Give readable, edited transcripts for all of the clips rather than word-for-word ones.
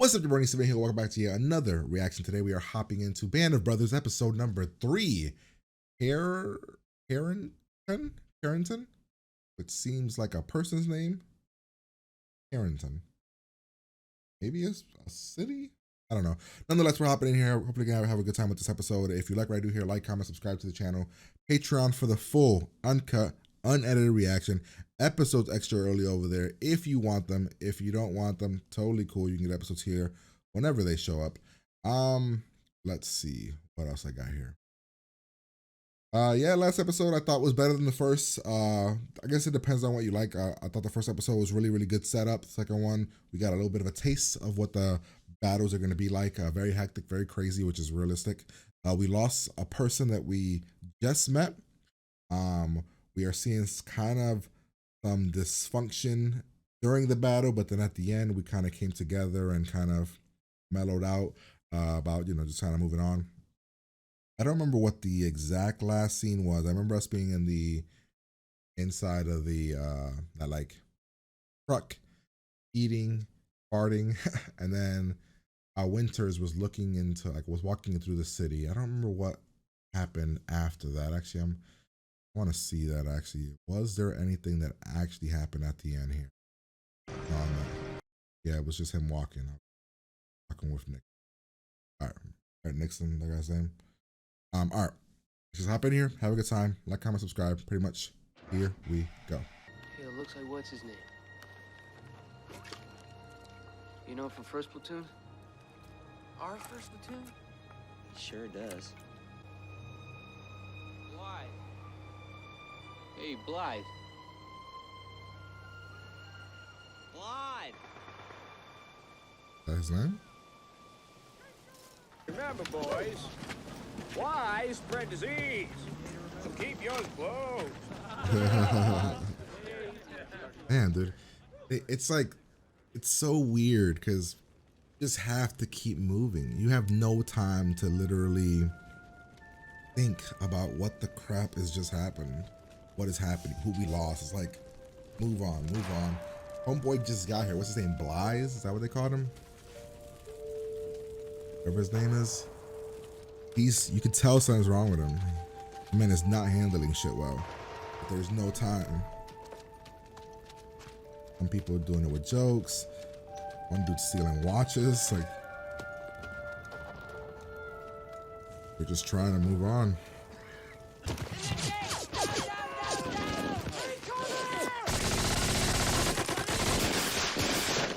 What's up, Bernie Steven here. Welcome back to yet another reaction. Today we are hopping into Band of Brothers episode number 3. Carentan? Carentan? Which seems like a person's name. Carentan. Maybe it's a city? I don't know. Nonetheless, we're hopping in here. Hopefully, you're gonna have a good time with this episode. If you like what I do here, like, comment, subscribe to the channel. Patreon for the full, uncut, unedited reaction. Episodes extra early over there if you want them. If you don't want them, totally cool. You can get episodes here whenever they show up. Let's see what else I got here. Yeah, last episode I thought was better than the first. I guess it depends on what you like. I thought the first episode was really good setup. The second one, we got a little bit of a taste of what the battles are going to be like. Very hectic, very crazy, which is realistic. We lost a person that we just met. We are seeing kind of some dysfunction during the battle, but then at the end we kind of came together and kind of mellowed out about, just kind of moving on. I don't remember what the exact last scene was. I remember us being in the inside of the that like truck, eating, farting, and then Winters was looking into, was walking through the city. I don't remember what happened after that. Actually, I want to see that actually. Was there anything that actually happened at the end here? No. Yeah, it was just him walking with Nick. All right, Nixon, that guy's name. All right, just hop in here, have a good time, like, comment, subscribe. Pretty much, here we go. Hey, it looks like what's his name? You know from first platoon? Our first platoon? He sure does. Blythe. Hey, Blythe. Blythe. That's his name? Remember, boys, why spread disease? So keep yours closed. Man, dude, it's so weird because you just have to keep moving. You have no time to literally think about what the crap is just happened, what is happening, who we lost. It's like, move on. Homeboy just got here. What's his name? Blythe? Is that what they called him? Whatever his name is. You can tell something's wrong with him. The man is not handling shit well. But there's no time. Some people are doing it with jokes. One dude stealing watches. Like, we're just trying to move on.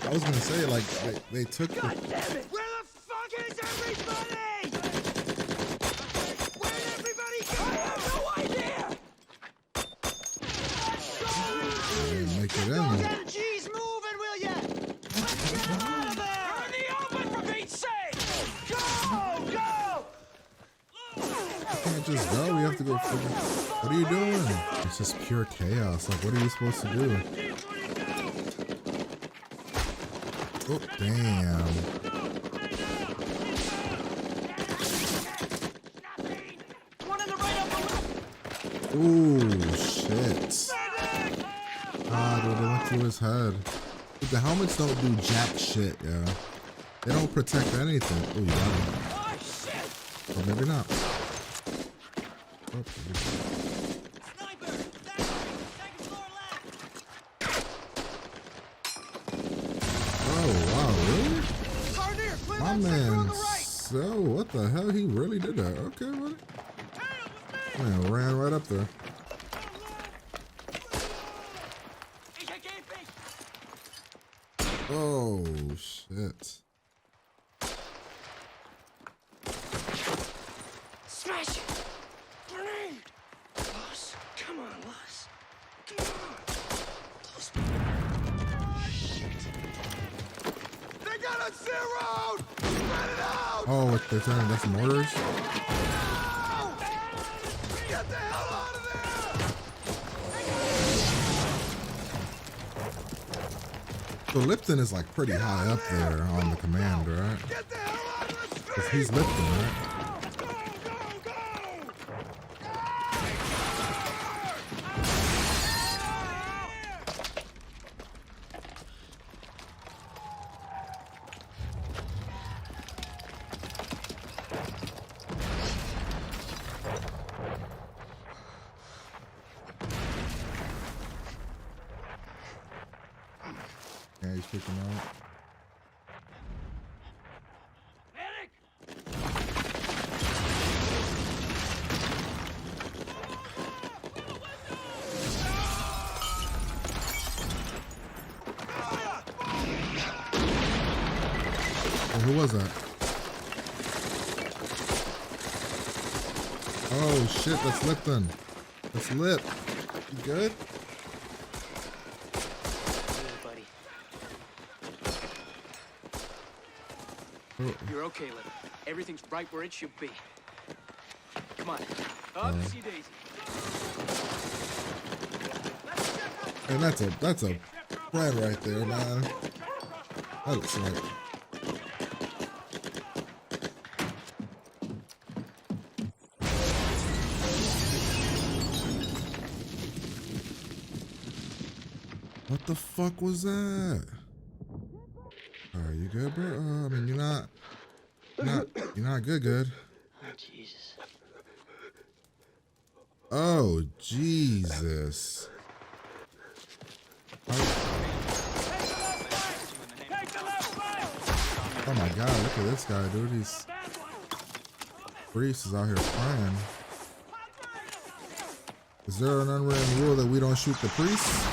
I was gonna say, like, they took the... God damn it! Where the fuck is everybody? Where'd everybody go? I have no idea! They didn't make it in. Get G's moving, will ya? Let's get them out of there! We're in the open, for Pete's sake! Go! You can't just go. We have to go figure... What are you doing? It's just pure chaos. Like, what are you supposed to do? Oh, damn. Ooh, shit. Ah, dude, they went through his head. Dude, the helmets don't do jack shit, yeah. They don't protect anything. Oh, you got him. Or maybe not. Oh, my man, so what the hell? He really did that. Okay, buddy. Man, ran right up there. Oh, shit. Smash it! Grenade! Boss, come on, boss. Come on. Shit. They got us zeroed! Spread it out! Oh, they're turning that's mortars? No! Get the hell out of there! So Lipton is like pretty high up there on the command, right? Get the hell out of the street! Because he's Lipton, right? Go! Take him out. Oh, who was that? Oh shit, that's Lipton. That's Lip. You good? Hey, buddy. Oh, You're okay, Lip. Everything's right where it should be. Come on. Up, see Daisy. and that's a friend right there, man. That looks like. What the fuck was that? Are you good, bro? I mean, you're not good. Oh, Jesus. Oh, Jesus. Oh my God, look at this guy, dude. He's priest is out here crying. Is there an unwritten rule that we don't shoot the priest?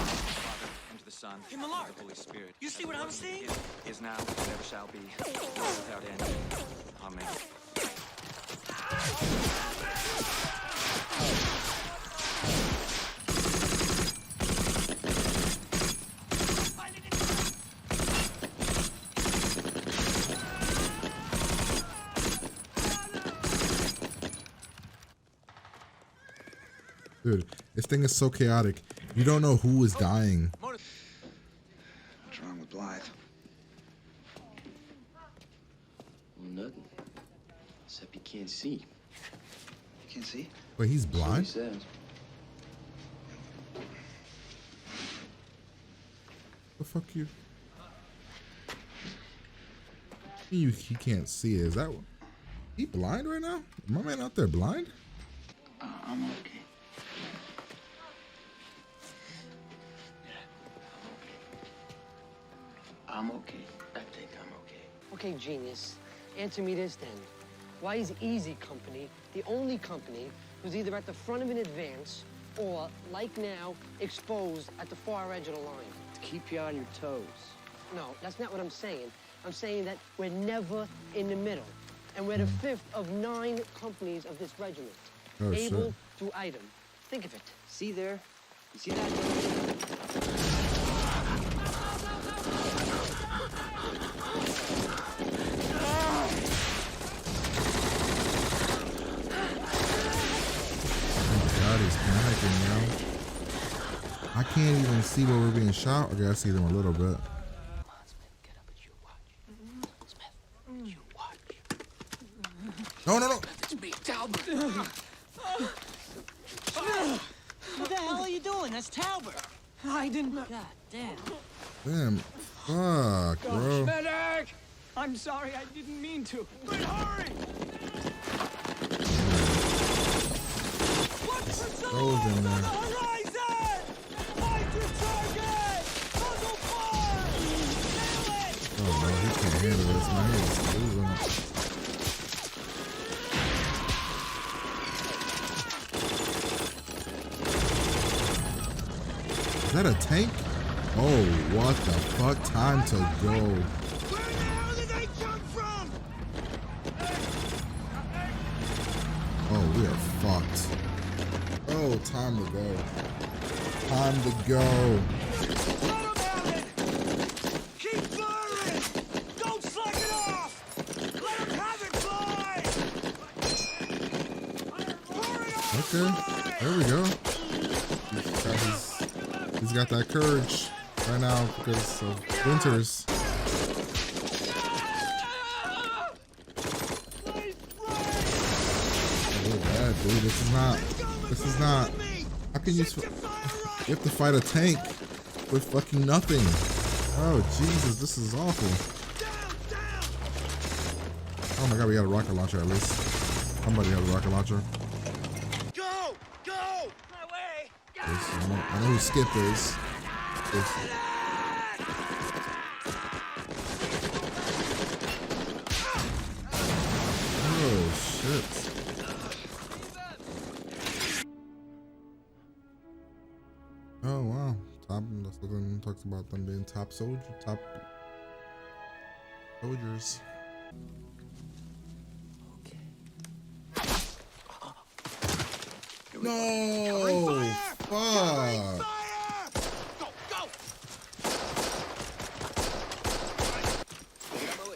And to the Son, In the and Lord. to the Holy Spirit. You see what I'm seeing? Is now, and ever shall be, world without end. Amen. Dude, this thing is so chaotic. You don't know who is dying. What's wrong with Blythe? Well, nothing. Except he can't see. You can't see? Wait, he's So he blind? says. The fuck you? He can't see. Is that what? He blind right now? My man out there blind? I'm okay. I'm okay. I think I'm okay. Okay, genius. Answer me this then. Why is Easy Company the only company who's either at the front of an advance or, like now, exposed at the far edge of the line? To keep you on your toes. No, that's not what I'm saying. I'm saying that we're never in the middle. And we're the fifth of 9 companies of this regiment. Oh, able shit. to item. Think of it. See there? You see that? Oh my God, he's panicking, yo. I can't even see where we're being shot. Okay, I see them a little bit. Come on, Smith. Get up. It's you. Watch. Smith. You watch. No, no, no. It's me, Talbot. What the hell are you doing? That's Talbot. I didn't. God damn. Damn. Fuck, bro. Medic! I'm sorry. I didn't mean to. But hurry! Goes in there. Horizon! Find your target! Muzzle fire! Nail it! Oh no, he can't handle this, man. He's losing it. Is that a tank? Oh, what the fuck? Time to go. Where the hell did they come from? Oh, we are fucked. Oh, time to go. Time to go. Let 'em have it! Keep firing! Don't slack it off! Let 'em have it, boys! Hurry up! Okay, there we go. He's got that courage right now because of Winters. Oh, bad, dude. This is not. How can you have to fight a tank with fucking nothing? Oh, Jesus, this is awful. Oh my God, we got a rocket launcher at least. Somebody has a rocket launcher. Go! Go! My way! I know who Skip is. talks about them being top soldiers. No, fuck.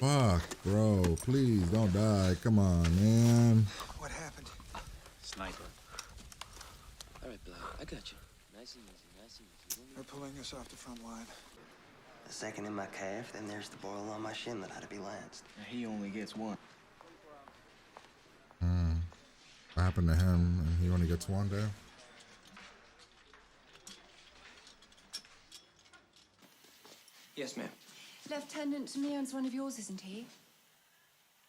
Fuck, bro. Please don't die. Come on, man. What happened? Sniper. All right, Bly, I got you. Nice and easy, nice and easy. They're pulling us off the front line. The second in my calf, then there's the boil on my shin that ought to be lanced. He only gets one. What happened to him? And he only gets one day. Yes, ma'am. Lieutenant Meon's one of yours, isn't he?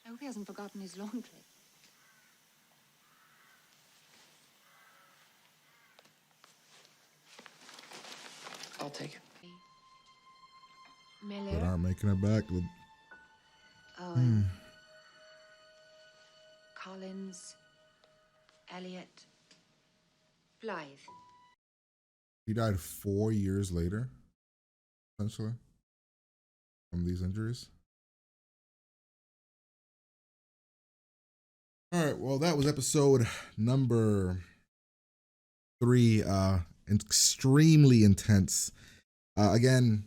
I hope he hasn't forgotten his laundry. I'll take it. But Miller, aren't making it back. Owen, Collins, Elliot, Blythe. He died 4 years later, essentially, from these injuries. All right, well, that was episode number 3. Extremely intense. Again,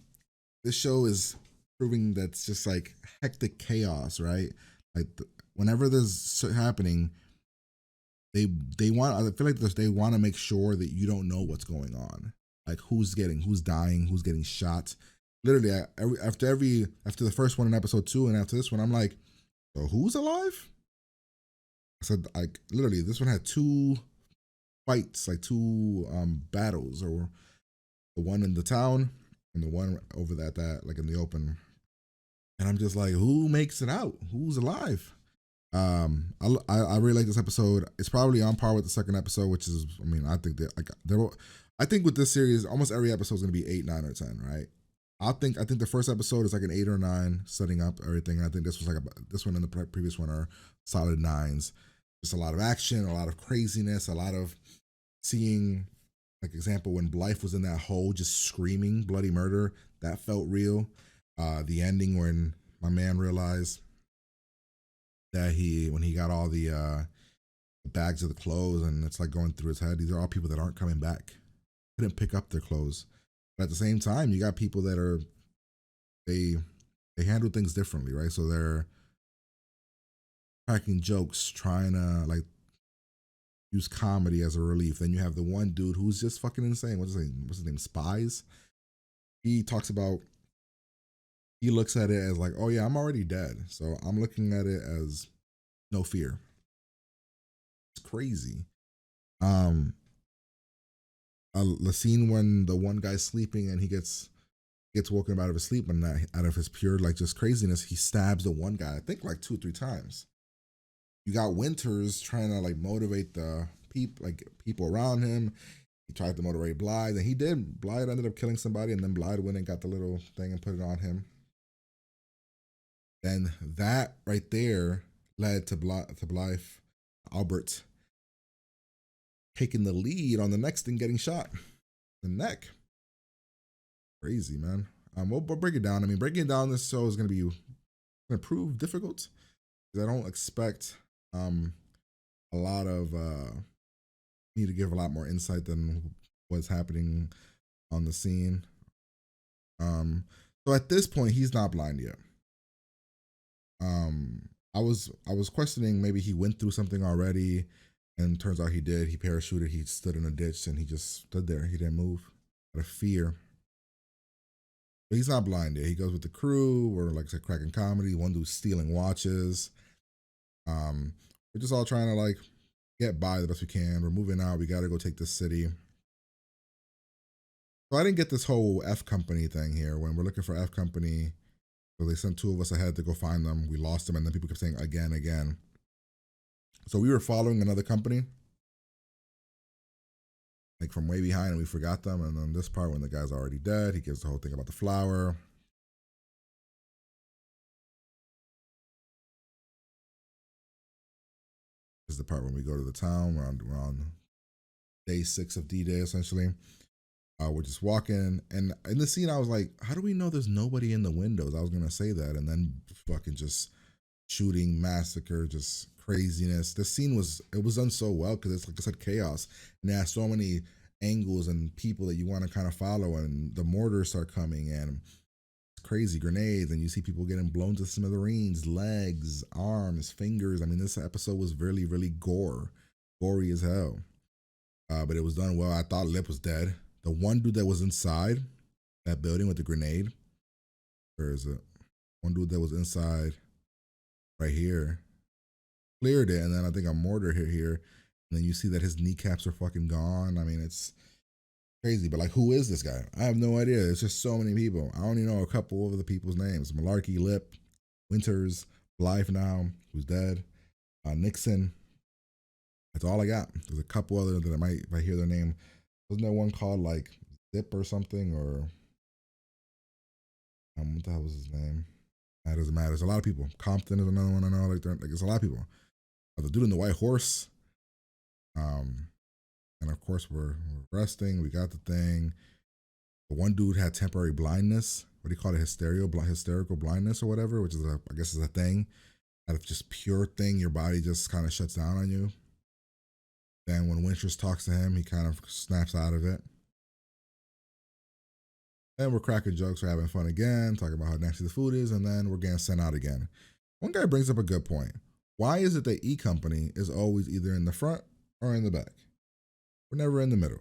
this show is proving that's just like hectic chaos, right? Like whenever there's happening, they want. I feel like they want to make sure that you don't know what's going on, like who's dying, who's getting shot. Literally, after the first one in episode 2, and after this one, I'm like, so who's alive? I said, like, literally, this one had 2 fights, like 2 battles, or the one in the town and the one over that like in the open. And I'm just like, who makes it out? Who's alive? I really like this episode. It's probably on par with the second episode, which is, I mean, I think that I think with this series, almost every episode is going to be 8, 9, or 10, right? I think the first episode is like an 8 or 9, setting up everything. And I think this was like this one and the previous one are solid 9s. Just a lot of action, a lot of craziness, a lot of seeing, like, example, when Blythe was in that hole just screaming bloody murder, that felt real. The ending when my man realized that when he got all the bags of the clothes, and it's like going through his head, these are all people that aren't coming back, couldn't pick up their clothes. But at the same time, you got people that are, they handle things differently, right? So they're cracking jokes, trying to like use comedy as a relief. Then you have the one dude who's just fucking insane. What's his name? Spies. He talks about, he looks at it as like, oh yeah, I'm already dead, so I'm looking at it as no fear. It's crazy. The scene when the one guy's sleeping and he gets woken up out of his sleep, and out of his pure like just craziness, he stabs the one guy, I think like 2 or 3 times. You got Winters trying to like motivate the people around him. He tried to motivate Blythe, and he did. Blythe ended up killing somebody, and then Blythe went and got the little thing and put it on him. Then that right there led to Blythe, Albert, taking the lead on the next thing, getting shot in the neck. Crazy, man. We'll break it down. I mean, breaking down this show is going to prove difficult, because I don't expect a lot of need to give a lot more insight than what's happening on the scene. So at this point, he's not blind yet. I was questioning, maybe he went through something already, and turns out he did. He parachuted, he stood in a ditch, and he just stood there. He didn't move out of fear. But he's not blind yet. He goes with the crew. We're, like I said, cracking comedy. One dude's stealing watches. We're just all trying to like get by the best we can. We're moving out. We got to go take this city. So I didn't get this whole F Company thing here. When we're looking for F Company, so they sent 2 of us ahead to go find them. We lost them, and then people kept saying again. So we were following another company, like from way behind, and we forgot them. And then this part, when the guy's already dead, he gives the whole thing about the flower. This is the part when we go to the town. We're on day 6 of D-Day, essentially. We're just walking, and in the scene, I was like, "How do we know there's nobody in the windows?" I was gonna say that, and then fucking just shooting, massacre, just craziness. The scene was done so well because it's like I said, chaos, and it has so many angles and people that you want to kind of follow, and the mortars start coming, and it's crazy grenades, and you see people getting blown to smithereens, legs, arms, fingers. I mean, this episode was really gory as hell. But it was done well. I thought Lip was dead. The one dude that was inside that building with the grenade, where is it? One dude that was inside right here cleared it, and then I think a mortar hit here, and then you see that his kneecaps are fucking gone. I mean, it's crazy. But like, who is this guy? I have no idea. It's just so many people. I only know a couple of the people's names: Malarkey, Lip, Winters, Blythe now, who's dead, Nixon. That's all I got. There's a couple other that I might, if I hear their name. Wasn't there one called like Zip or something, or what the hell was his name? That doesn't matter. There's a lot of people. Compton is another one I know. Like it's a lot of people. The dude in the white horse. And of course we're resting. We got the thing. The one dude had temporary blindness. What do you call it? Hysterical blindness or whatever, which is I guess is a thing. Out of just pure thing, your body just kind of shuts down on you. Then when Winters talks to him, he kind of snaps out of it. Then we're cracking jokes, we're having fun again, talking about how nasty the food is, and then we're getting sent out again. One guy brings up a good point. Why is it that E Company is always either in the front or in the back? We're never in the middle.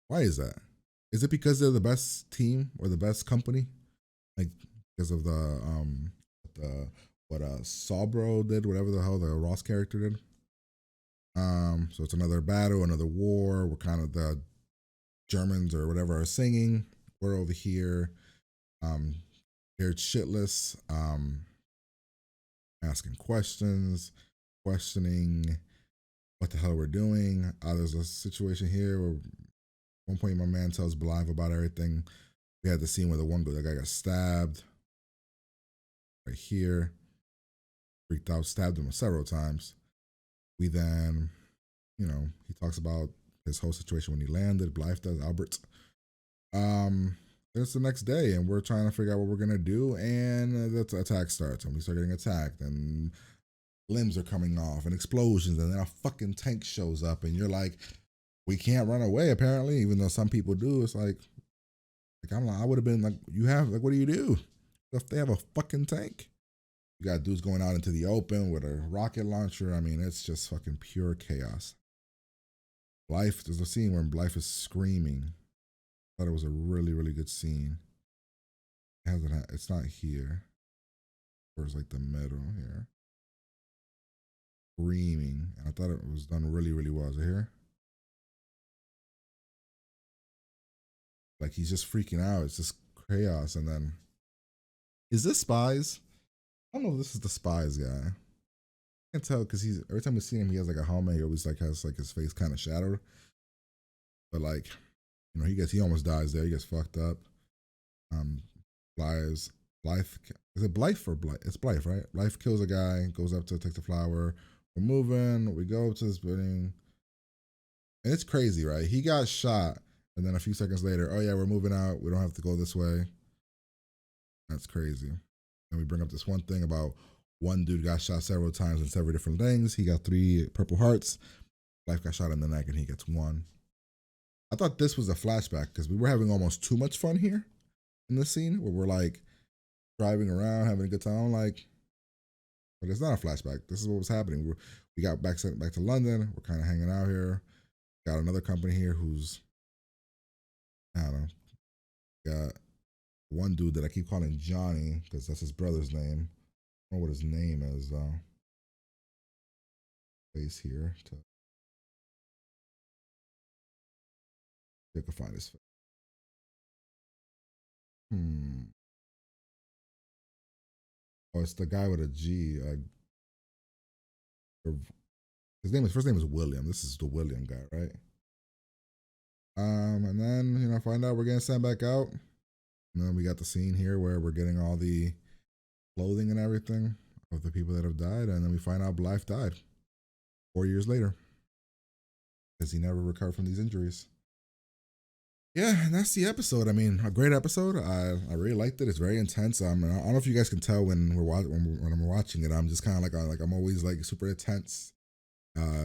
Why is that? Is it because they're the best team or the best company? Like because of what Sabro did, whatever the hell the Ross character did. So it's another battle, another war. We're kind of the Germans or whatever are singing. We're over here. Here it's shitless. Asking questions, questioning what the hell we're doing. There's a situation here where at one point my man tells Blythe about everything. We had the scene where the guy got stabbed. Right here. Freaked out, stabbed him several times. We then, he talks about his whole situation when he landed. Blythe does, Albert. It's the next day, and we're trying to figure out what we're gonna do, and the attack starts, and we start getting attacked, and limbs are coming off, and explosions, and then a fucking tank shows up, and you're like, we can't run away, apparently, even though some people do. It's like I would have been like, what do you do if they have a fucking tank? You got dudes going out into the open with a rocket launcher. I mean, it's just fucking pure chaos. There's a scene where Blythe is screaming. I thought it was a really good scene. It's not here. It's like the middle here. Screaming. And I thought it was done really well. Is it here? Like he's just freaking out. It's just chaos. And then, is this Spies? I don't know if this is the Spies guy. I can't tell because every time we see him, he has like a helmet. He always like has like his face kind of shadowed. But like, he almost dies there. He gets fucked up. Blythe. Is it Blythe or Blythe? It's Blythe, right? Blythe kills a guy, goes up to take the flower. We're moving. We go to this building. And it's crazy, right? He got shot. And then a few seconds later, oh yeah, we're moving out. We don't have to go this way. That's crazy. And we bring up this one thing about one dude got shot several times in several different things. He got 3 purple hearts. Blythe got shot in the neck and he gets 1. I thought this was a flashback because we were having almost too much fun here in this scene where we're like driving around, having a good time. But it's not a flashback. This is what was happening. We got sent back to London. We're kind of hanging out here. Got another company here who's, I don't know, got one dude that I keep calling Johnny because that's his brother's name. I don't know what his name is though. Face here to you can find his face. Oh, it's the guy with a G. His first name is William. This is the William guy, right? And then find out we're getting sent back out. And then we got the scene here where we're getting all the clothing and everything of the people that have died, and then we find out Blythe died 4 years later because he never recovered from these injuries. yeah, and that's the episode. I mean, a great episode. I really liked it. It's very intense. I don't know if you guys can tell when when I'm watching it. I'm just kind of like I'm always like super intense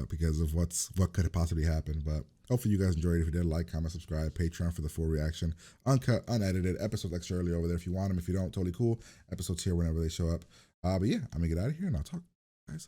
because of what could possibly happen. But hopefully you guys enjoyed it. If you did, like, comment, subscribe, Patreon for the full reaction, uncut, unedited episodes extra early over there if you want them. If you don't, totally cool. Episodes here whenever they show up. But yeah, I'm gonna get out of here and I'll talk, guys.